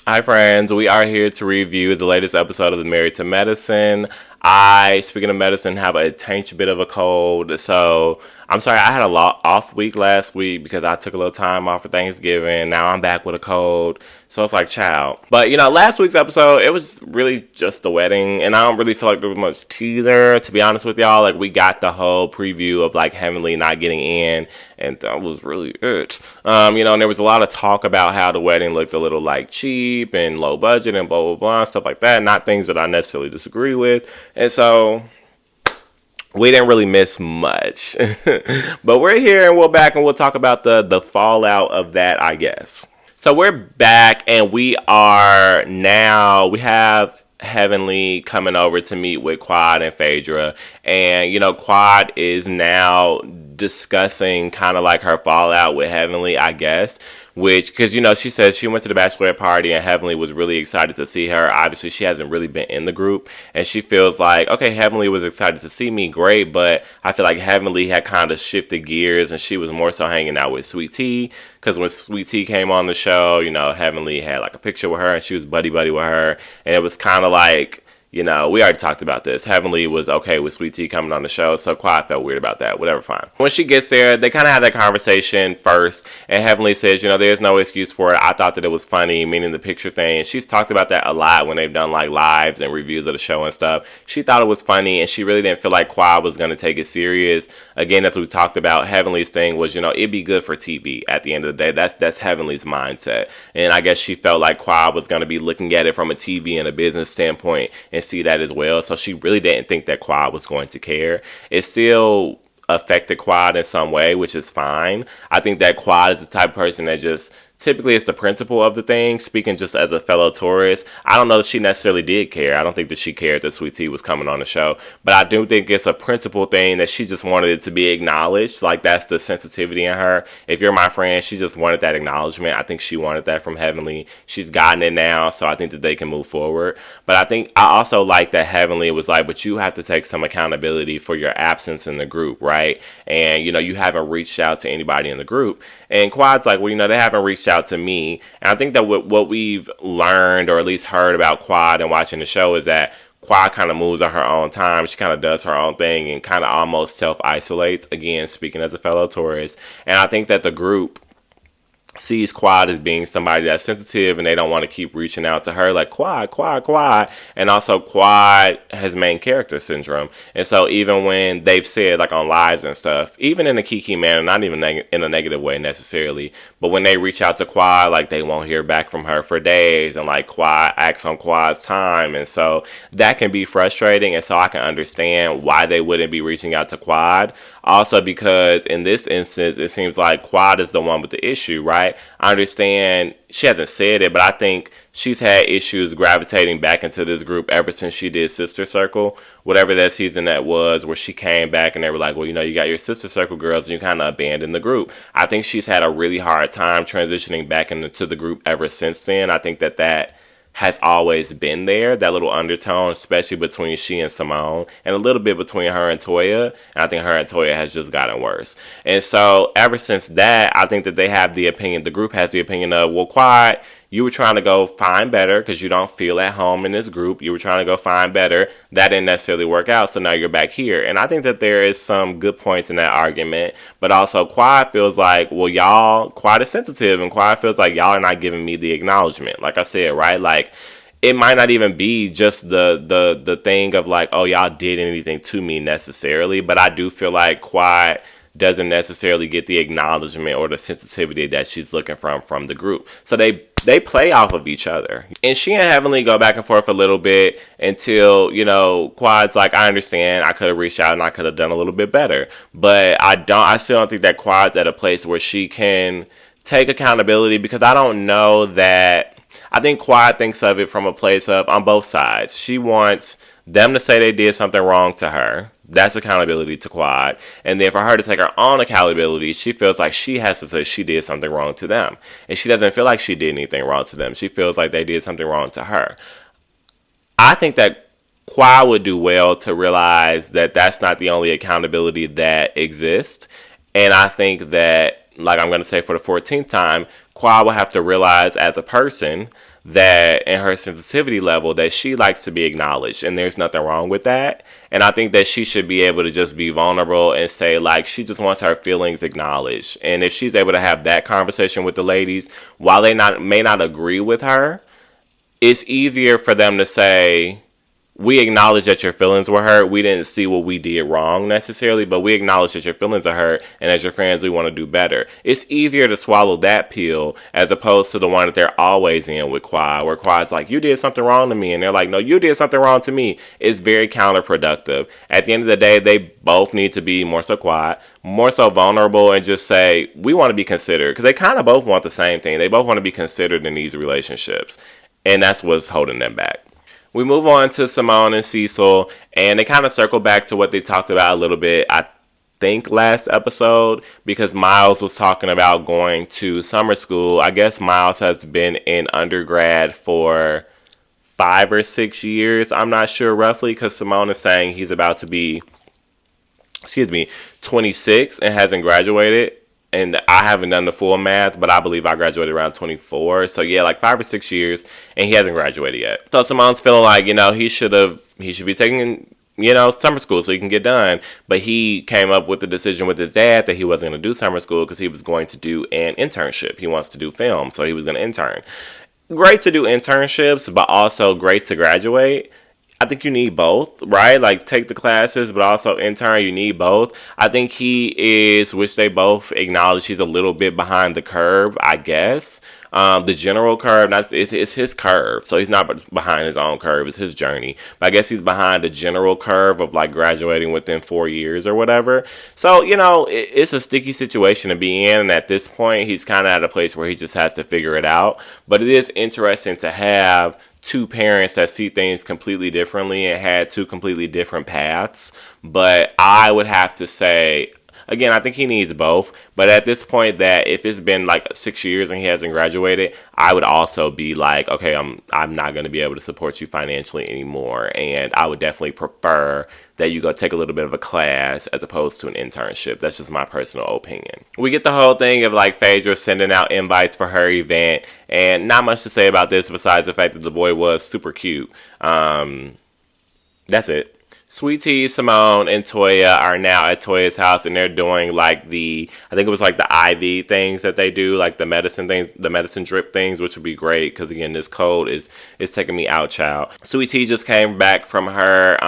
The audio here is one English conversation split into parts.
Hi, friends. We are here to review the latest episode of the Married to Medicine. Speaking of medicine, have a tinge bit of a cold. So, I'm sorry, I had a off week last week because I took a little time off for Thanksgiving. Now I'm back with a cold. So it's like, child. But, last week's episode, it was really just the wedding. And I don't really feel like there was much tea there, to be honest with y'all. Like, we got the whole preview of, like, Heavenly not getting in. And that was really it. And there was a lot of talk about how the wedding looked a little, like, cheap and low budget and blah, blah, blah, and stuff like that. Not things that I necessarily disagree with. And so we didn't really miss much. But we're here and we're back and we'll talk about the fallout of that, I guess. So we're back and we have Heavenly coming over to meet with Quad and Phaedra. And, Quad is now discussing kind of like her fallout with Heavenly, I guess. Because, she says she went to the bachelorette party and Heavenly was really excited to see her. Obviously, she hasn't really been in the group. And she feels like, okay, Heavenly was excited to see me, great. But I feel like Heavenly had kind of shifted gears and she was more so hanging out with Sweet Tea. Because when Sweet Tea came on the show, Heavenly had like a picture with her and she was buddy-buddy with her. And it was kind of like, we already talked about this. Heavenly was okay with Sweet Tea coming on the show, so Quad felt weird about that. Whatever, fine. When she gets there, they kind of have that conversation first, and Heavenly says, there's no excuse for it. I thought that it was funny, meaning the picture thing. She's talked about that a lot when they've done like lives and reviews of the show and stuff. She thought it was funny, and she really didn't feel like Quad was going to take it serious. Again, as we talked about, Heavenly's thing was, it'd be good for TV at the end of the day. That's Heavenly's mindset. And I guess she felt like Quad was going to be looking at it from a TV and a business standpoint and see that as well. So she really didn't think that Quad was going to care. It still affected Quad in some way, which is fine. I think that Quad is the type of person that just typically it's the principle of the thing. Speaking just as a fellow tourist, I don't know that she necessarily did care. I don't think that she cared that Sweet Tea was coming on the show, but I do think it's a principle thing that she just wanted it to be acknowledged. Like that's the sensitivity in her. If you're my friend, she just wanted that acknowledgement. I think she wanted that from Heavenly. She's gotten it now, so I think that they can move forward. But I also like that Heavenly was like, but you have to take some accountability for your absence in the group, right? And you haven't reached out to anybody in the group. And Quad's like, well, they haven't reached out to me. And I think that what we've learned or at least heard about Quad and watching the show is that Quad kind of moves at her own time. She kind of does her own thing and kind of almost self-isolates. Again, speaking as a fellow tourist. And I think that the group sees Quad as being somebody that's sensitive and they don't want to keep reaching out to her like Quad. And also Quad has main character syndrome. And so even when they've said like on lives and stuff, even in a Kiki manner, not even in a negative way necessarily, but when they reach out to Quad, like they won't hear back from her for days and like Quad acts on Quad's time. And so that can be frustrating. And so I can understand why they wouldn't be reaching out to Quad. Also because in this instance, it seems like Quad is the one with the issue, right? I understand she hasn't said it, but I think she's had issues gravitating back into this group ever since she did Sister Circle, whatever that season that was, where she came back and they were like, well, you got your Sister Circle girls and you kind of abandoned the group. I think she's had a really hard time transitioning back into the group ever since then. I think that has always been there, that little undertone, especially between she and Simone, and a little bit between her and Toya. And I think her and Toya has just gotten worse. And so ever since that, I think that the group has the opinion of, well, Quad, you were trying to go find better because you don't feel at home in this group. You were trying to go find better. That didn't necessarily work out, so now you're back here. And I think that there is some good points in that argument. But also, Quad feels like, well, Quad is sensitive, and Quad feels like y'all are not giving me the acknowledgement. Like I said, right? Like, it might not even be just the thing of like, oh, y'all did anything to me necessarily. But I do feel like Quad doesn't necessarily get the acknowledgement or the sensitivity that she's looking from the group. So they play off of each other. And she and Heavenly go back and forth a little bit until, Quad's like, I understand, I could have reached out and I could have done a little bit better. But I still don't think that Quad's at a place where she can take accountability, because I don't know that, I think Quad thinks of it from a place of on both sides. She wants them to say they did something wrong to her. That's accountability to Quad. And then for her to take her own accountability, she feels like she has to say she did something wrong to them. And she doesn't feel like she did anything wrong to them. She feels like they did something wrong to her. I think that Quad would do well to realize that that's not the only accountability that exists. And I think that, like I'm going to say for the 14th time, Qua will have to realize as a person that in her sensitivity level that she likes to be acknowledged, and there's nothing wrong with that. And I think that she should be able to just be vulnerable and say like she just wants her feelings acknowledged. And if she's able to have that conversation with the ladies, while they not may not agree with her, it's easier for them to say, we acknowledge that your feelings were hurt. We didn't see what we did wrong necessarily, but we acknowledge that your feelings are hurt, and as your friends, we want to do better. It's easier to swallow that pill as opposed to the one that they're always in with Quad, where Quad's like, you did something wrong to me, and they're like, no, you did something wrong to me. It's very counterproductive. At the end of the day, they both need to be more so Quad, more so vulnerable, and just say, we want to be considered, because they kind of both want the same thing. They both want to be considered in these relationships, and that's what's holding them back. We move on to Simone and Cecil, and they kind of circle back to what they talked about a little bit, I think, last episode, because Miles was talking about going to summer school. I guess Miles has been in undergrad for 5 or 6 years. I'm not sure roughly, because Simone is saying he's about to be, 26 and hasn't graduated. And I haven't done the full math, but I believe I graduated around 24. So yeah, like 5 or 6 years, and he hasn't graduated yet. So Simone's feeling like, he should be taking, summer school so he can get done. But he came up with the decision with his dad that he wasn't going to do summer school because he was going to do an internship. He wants to do film, so he was going to intern. Great to do internships, but also great to graduate. I think you need both, right? Like, take the classes, but also intern, you need both. I think he is, which they both acknowledge, he's a little bit behind the curve, I guess. The general curve, it's his curve, so he's not behind his own curve, it's his journey. But I guess he's behind the general curve of, like, graduating within 4 years or whatever. So, it's a sticky situation to be in, and at this point, he's kind of at a place where he just has to figure it out. But it is interesting to have two parents that see things completely differently and had two completely different paths. But I would have to say, again, I think he needs both. But at this point, that if it's been like 6 years and he hasn't graduated, I would also be like, okay, I'm not going to be able to support you financially anymore. And I would definitely prefer that you go take a little bit of a class as opposed to an internship. That's just my personal opinion. We get the whole thing of like Phaedra sending out invites for her event, and not much to say about this besides the fact that the boy was super cute. That's it. Sweet Tea, Simone, and Toya are now at Toya's house, and they're doing like I think it was like the IV things that they do, like the medicine things, the medicine drip things, which would be great because again, this cold is taking me out, child. Sweet Tea just came back from her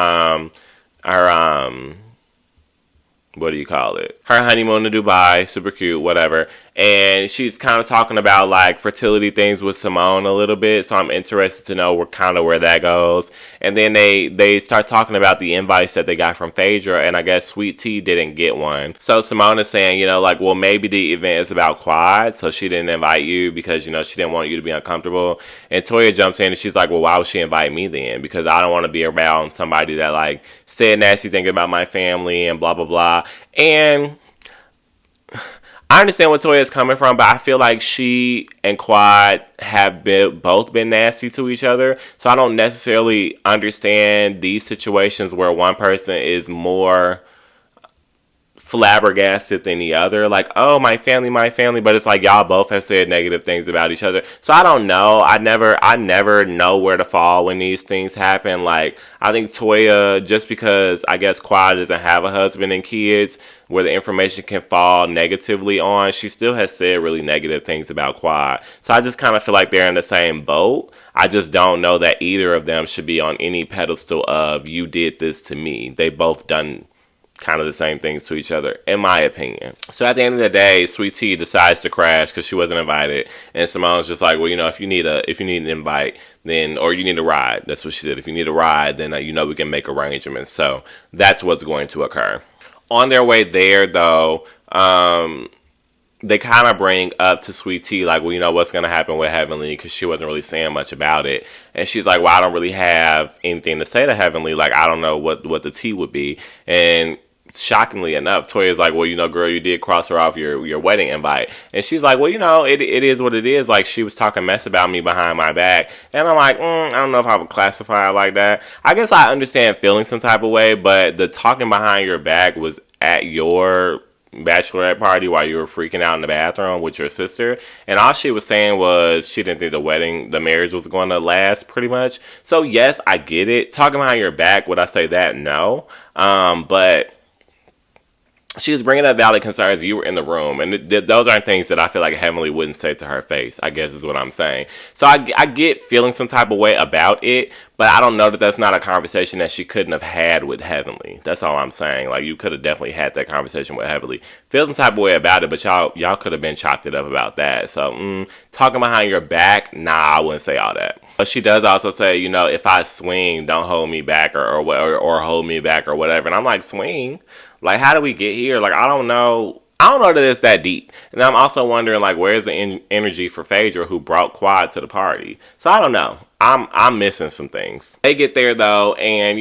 what do you call it? Her honeymoon to Dubai, super cute, whatever. And she's kind of talking about like fertility things with Simone a little bit, so I'm interested to know where that goes. And then they start talking about the invites that they got from Phaedra, and I guess Sweet Tea didn't get one. So Simone is saying, like, well, maybe the event is about Quad, so she didn't invite you because, she didn't want you to be uncomfortable. And Toya jumps in and she's like, well, why would she invite me then? Because I don't want to be around somebody that like said nasty things about my family and blah, blah, blah. And I understand where Toya is coming from, but I feel like she and Quad have both been nasty to each other. So I don't necessarily understand these situations where one person is more flabbergasted than the other, like, oh, my family, but it's like y'all both have said negative things about each other. So I don't know. I never know where to fall when these things happen. Like, I think Toya, just because I guess Quad doesn't have a husband and kids where the information can fall negatively on, she still has said really negative things about Quad. So I just kind of feel like they're in the same boat. I just don't know that either of them should be on any pedestal of you did this to me. They both done kind of the same things to each other, in my opinion. So at the end of the day, Sweet Tea decides to crash because she wasn't invited, and Simone's just like, well, if you need an invite, then, or you need a ride, that's what she said. If you need a ride, then we can make arrangements. So that's what's going to occur. On their way there, though, they kind of bring up to Sweet Tea, like, well, what's going to happen with Heavenly, because she wasn't really saying much about it. And she's like, well, I don't really have anything to say to Heavenly. Like, I don't know what the tea would be. And shockingly enough, Toya's like, well, girl, you did cross her off your wedding invite. And she's like, well, it is what it is. Like, she was talking mess about me behind my back. And I'm like, I don't know if I would classify it like that. I guess I understand feeling some type of way, but the talking behind your back was at your bachelorette party while you were freaking out in the bathroom with your sister, and all she was saying was she didn't think the marriage was going to last, pretty much. So yes, I get it. Talking behind your back, would I say that? No. But she was bringing up valid concerns. You were in the room, and those aren't things that I feel like Heavenly wouldn't say to her face, I guess is what I'm saying. So I get feeling some type of way about it, but I don't know that that's not a conversation that she couldn't have had with Heavenly. That's all I'm saying. Like, you could have definitely had that conversation with Heavenly. Feel some type of way about it, but y'all could have been chopped it up about that. So talking behind your back, nah, I wouldn't say all that. But she does also say, if I swing, don't hold me back or hold me back or whatever. And I'm like, swing? Like, how do we get here? Like, I don't know. I don't know that it's that deep. And I'm also wondering, like, where's the energy for Phaedra, who brought Quad to the party? So I don't know. I'm missing some things. They get there though, and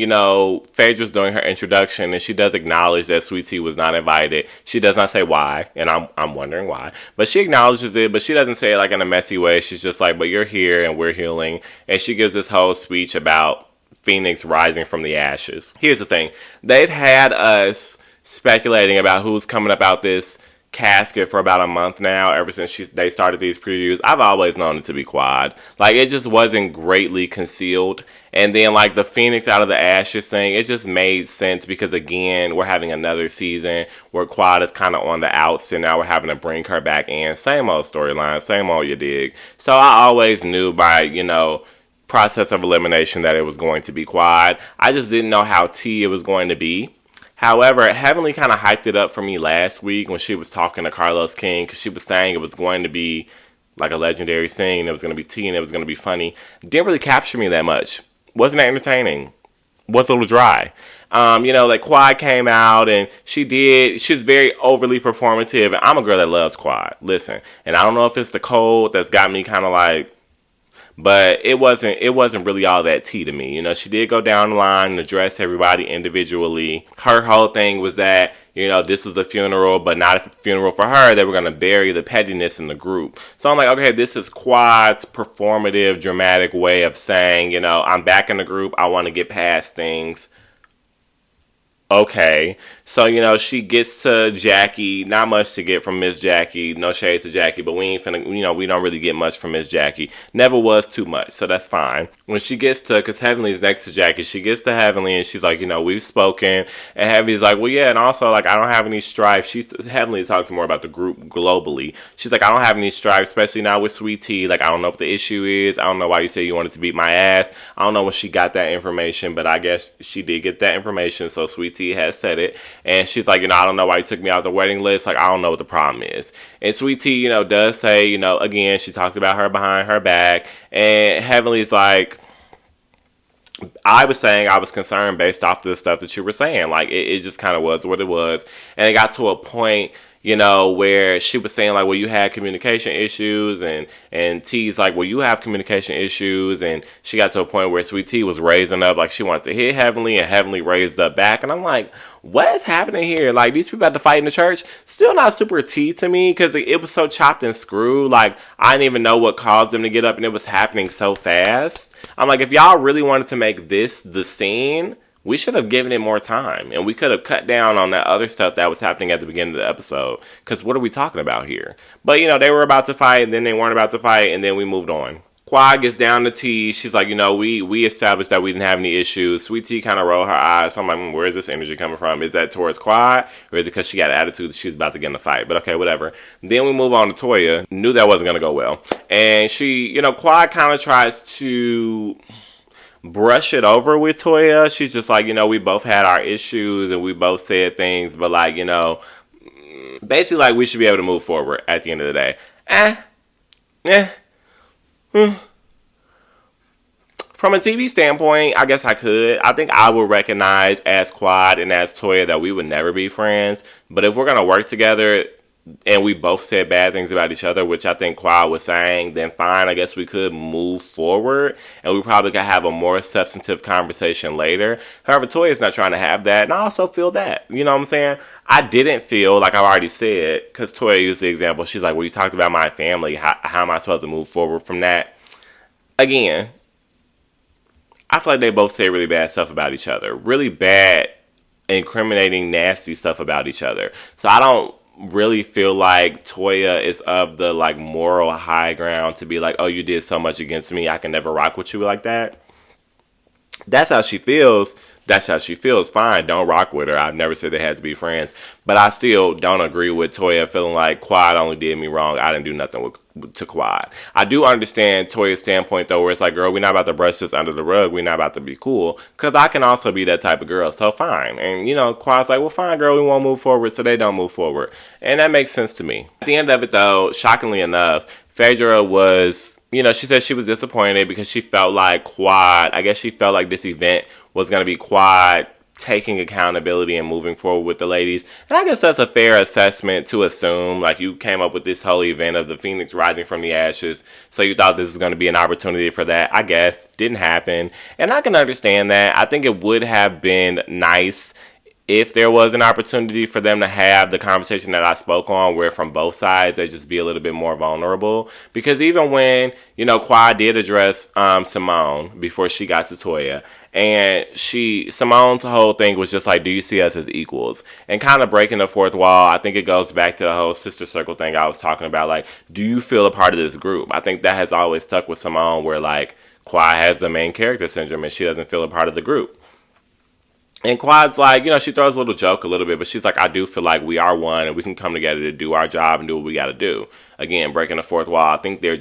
Phaedra's doing her introduction, and she does acknowledge that Sweet Tea was not invited. She does not say why, and I'm wondering why. But she acknowledges it, but she doesn't say it like in a messy way. She's just like, "But you're here, and we're healing." And she gives this whole speech about Phoenix rising from the ashes. Here's the thing: they've had us speculating about who's coming up out this casket for about a month now, ever since they started these previews. I've always known it to be Quad. Like, it just wasn't greatly concealed. And then, like, the Phoenix out of the ashes thing, it just made sense because, again, we're having another season where Quad is kind of on the outs, and now we're having to bring her back in. Same old storyline, same old, you dig. So I always knew by, process of elimination that it was going to be Quad. I just didn't know how T it was going to be. However, Heavenly kind of hyped it up for me last week when she was talking to Carlos King, because she was saying it was going to be like a legendary scene. It was going to be tea and it was going to be funny. Didn't really capture me that much. Wasn't that entertaining. Was a little dry. Like Quad came out and she's very overly performative. And I'm a girl that loves Quad. Listen, and I don't know if it's the cold that's got me kind of like, but it wasn't really all that tea to me. She did go down the line and address everybody individually. Her whole thing was that, this was a funeral, but not a funeral for her. They were going to bury the pettiness in the group. So I'm like, okay, this is Quad's performative, dramatic way of saying, I'm back in the group. I want to get past things. Okay, so she gets to Jackie. Not much to get from Miss Jackie. No shade to Jackie, but we ain't finna. We don't really get much from Miss Jackie. Never was too much, so that's fine. When she gets to, cause Heavenly's next to Jackie, she gets to Heavenly and she's like, we've spoken. And Heavenly's like, well, yeah, and also like I don't have any strife. Heavenly talks more about the group globally. She's like, I don't have any strife, especially now with Sweet Tea. Like, I don't know what the issue is. I don't know why you say you wanted to beat my ass. I don't know when she got that information, but I guess she did get that information. So Sweet Tea has said it, and she's like, I don't know why you took me out the wedding list. Like, I don't know what the problem is. And Sweet Tea, does say, again, she talked about her behind her back, and Heavenly's like, I was saying I was concerned based off the stuff that you were saying. Like, it just kind of was what it was. And it got to a point, where she was saying, like, well, you had communication issues, and T's like, well, you have communication issues, and she got to a point where Sweet Tea was raising up, like, she wanted to hit Heavenly, and Heavenly raised up back, and I'm like, what is happening here? Like, these people had to fight in the church? Still not super tea to me, because it was so chopped and screwed, like, I didn't even know what caused them to get up, and it was happening so fast. I'm like, if y'all really wanted to make this the scene, we should have given it more time, and we could have cut down on that other stuff that was happening at the beginning of the episode, because what are we talking about here? But, they were about to fight, and then they weren't about to fight, and then we moved on. Quad gets down to T. She's like, we established that we didn't have any issues. Sweet Tea kind of rolled her eyes. So I'm like, where is this energy coming from? Is that towards Quad? Or is it because she got an attitude that she was about to get in a fight? But okay, whatever. Then we move on to Toya. Knew that wasn't going to go well. And she, Quad kind of tries to brush it over with Toya. She's just like, we both had our issues and we both said things, but like, basically like we should be able to move forward at the end of the day. From a TV standpoint, I guess I could. I think I would recognize as Quad and as Toya that we would never be friends. But if we're going to work together and we both said bad things about each other, which I think Quad was saying, then fine, I guess we could move forward. And we probably could have a more substantive conversation later. However, Toya's not trying to have that. And I also feel that. You know what I'm saying? I didn't feel, like I've already said, because Toya used the example. She's like, well, you talked about my family. How am I supposed to move forward from that? Again, I feel like they both say really bad stuff about each other. Really bad, incriminating, nasty stuff about each other. So I don't really feel like Toya is of the like moral high ground to be like, oh, you did so much against me, I can never rock with you like that. That's how she feels. That's how she feels. Fine, don't rock with her. I've never said they had to be friends, but I still don't agree with Toya feeling like Quad only did me wrong. I didn't do nothing to Quad. I do understand Toya's standpoint though, where it's like, girl, we're not about to brush this under the rug. We're not about to be cool, because I can also be that type of girl. So fine, and Quad's like, well, fine, girl, we won't move forward, so they don't move forward, and that makes sense to me. At the end of it though, shockingly enough, Phaedra was she said she was disappointed because she felt like Quad, I guess she felt like this event was going to be Quad taking accountability and moving forward with the ladies. And I guess that's a fair assessment to assume. Like, you came up with this whole event of the Phoenix rising from the ashes, so you thought this was going to be an opportunity for that. I guess. Didn't happen. And I can understand that. I think it would have been nice if there was an opportunity for them to have the conversation that I spoke on, where from both sides they just be a little bit more vulnerable. Because even when Quad did address Simone before she got to Toya, and Simone's whole thing was just like, do you see us as equals? And kind of breaking the fourth wall. I think it goes back to the whole sister circle thing I was talking about. Like, do you feel a part of this group? I think that has always stuck with Simone, where like Quad has the main character syndrome and she doesn't feel a part of the group. And Quad's like, she throws a little joke a little bit, but she's like, I do feel like we are one and we can come together to do our job and do what we got to do. Again, breaking the fourth wall. I think they're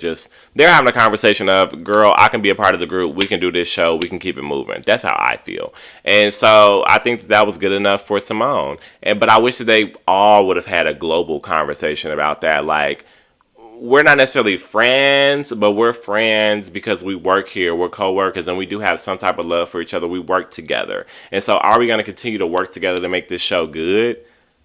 having a conversation of, girl, I can be a part of the group. We can do this show. We can keep it moving. That's how I feel. And so I think that was good enough for Simone. But I wish that they all would have had a global conversation about that. Like, we're not necessarily friends, but we're friends because we work here. We're co-workers and we do have some type of love for each other. We work together. And so are we going to continue to work together to make this show good?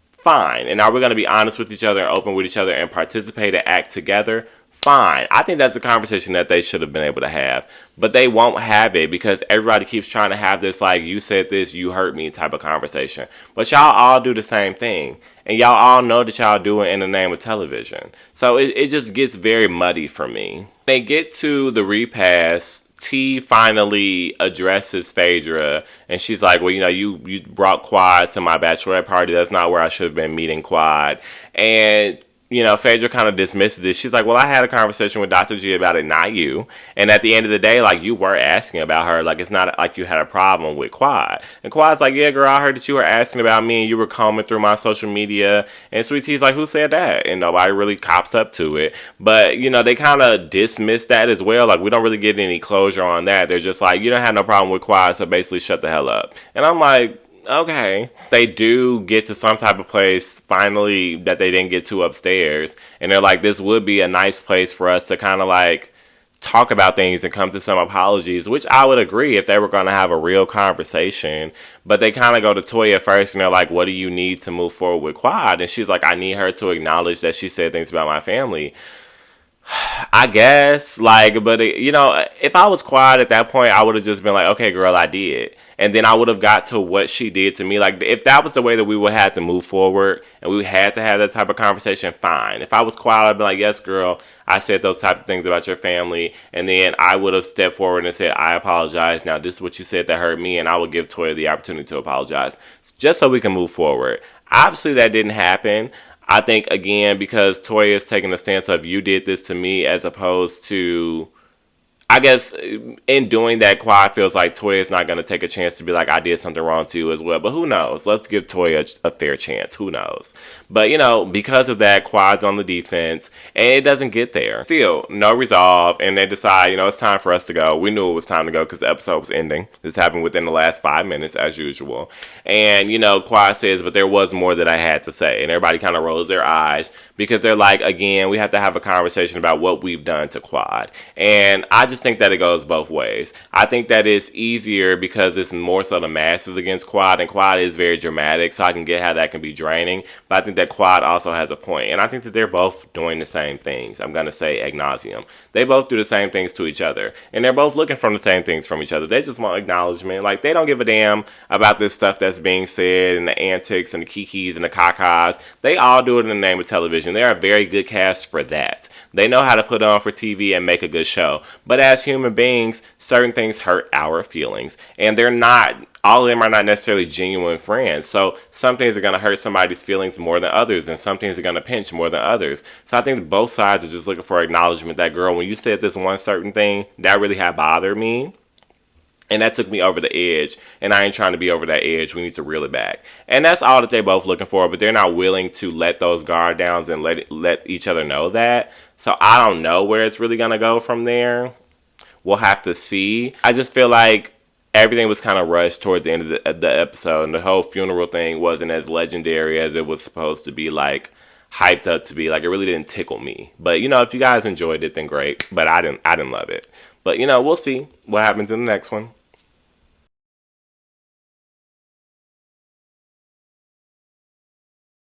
Fine. And are we going to be honest with each other and open with each other and participate and act together? Fine. I think that's a conversation that they should have been able to have. But they won't have it because everybody keeps trying to have this, like, you said this, you hurt me type of conversation. But y'all all do the same thing. And y'all all know that y'all do it in the name of television. So it just gets very muddy for me. They get to the repass. T finally addresses Phaedra, and she's like, well, you brought Quad to my bachelorette party. That's not where I should have been meeting Quad. And Phaedra kind of dismisses it. She's like, well, I had a conversation with Dr. G about it, not you. And at the end of the day, like, you were asking about her. Like, it's not like you had a problem with Quad. And Quad's like, yeah, girl, I heard that you were asking about me and you were combing through my social media. And Sweet T's like, who said that? And nobody really cops up to it. But, they kind of dismiss that as well. Like, we don't really get any closure on that. They're just like, you don't have no problem with Quad, so basically shut the hell up. And I'm like, okay. They do get to some type of place finally that they didn't get to upstairs, and they're like, this would be a nice place for us to kind of like talk about things and come to some apologies, which I would agree if they were going to have a real conversation. But they kind of go to Toya first and they're like, what do you need to move forward with Quad? And she's like, I need her to acknowledge that she said things about my family. I guess, like, but if I was Quiet at that point, I would have just been like, okay, girl, I did. And then I would have got to what she did to me. Like, if that was the way that we would have to move forward and we had to have that type of conversation, fine. If I was Quiet, I'd be like, yes, girl, I said those type of things about your family. And then I would have stepped forward and said, I apologize. Now, this is what you said that hurt me. And I would give Toya the opportunity to apologize just so we can move forward. Obviously, that didn't happen. I think, again, because Toya is taking the stance of, you did this to me, as opposed to, I guess, in doing that, Quad feels like Toya is not going to take a chance to be like, I did something wrong to you as well. But who knows? Let's give Toya a fair chance. Who knows? But, because of that, Quad's on the defense, and it doesn't get there. Still, no resolve, and they decide, it's time for us to go. We knew it was time to go because the episode was ending. This happened within the last 5 minutes, as usual. And, Quad says, but there was more that I had to say. And everybody kind of rolls their eyes because they're like, again, we have to have a conversation about what we've done to Quad. And I just think that it goes both ways. I think that it's easier because it's more so the masses against Quad, and Quad is very dramatic, so I can get how that can be draining. But I think that Quad also has a point, and I think that they're both doing the same things. I'm going to say ad nauseum. They both do the same things to each other, and they're both looking for the same things from each other. They just want acknowledgement. Like, they don't give a damn about this stuff that's being said and the antics and the kikis and the kakas. They all do it in the name of television. They're a very good cast for that. They know how to put on for TV and make a good show. But as human beings, certain things hurt our feelings. And they're not, all of them are not necessarily genuine friends. So some things are going to hurt somebody's feelings more than others, and some things are going to pinch more than others. So I think both sides are just looking for acknowledgement that, girl, when you said this one certain thing, that really had bothered me. And that took me over the edge, and I ain't trying to be over that edge. We need to reel it back, and that's all that they're both looking for. But they're not willing to let those guard downs and let each other know that. So I don't know where it's really gonna go from there. We'll have to see. I just feel like everything was kind of rushed towards the end of the episode, and the whole funeral thing wasn't as legendary as it was supposed to be, like hyped up to be. Like, it really didn't tickle me. But if you guys enjoyed it, then great. But I didn't love it. But we'll see what happens in the next one.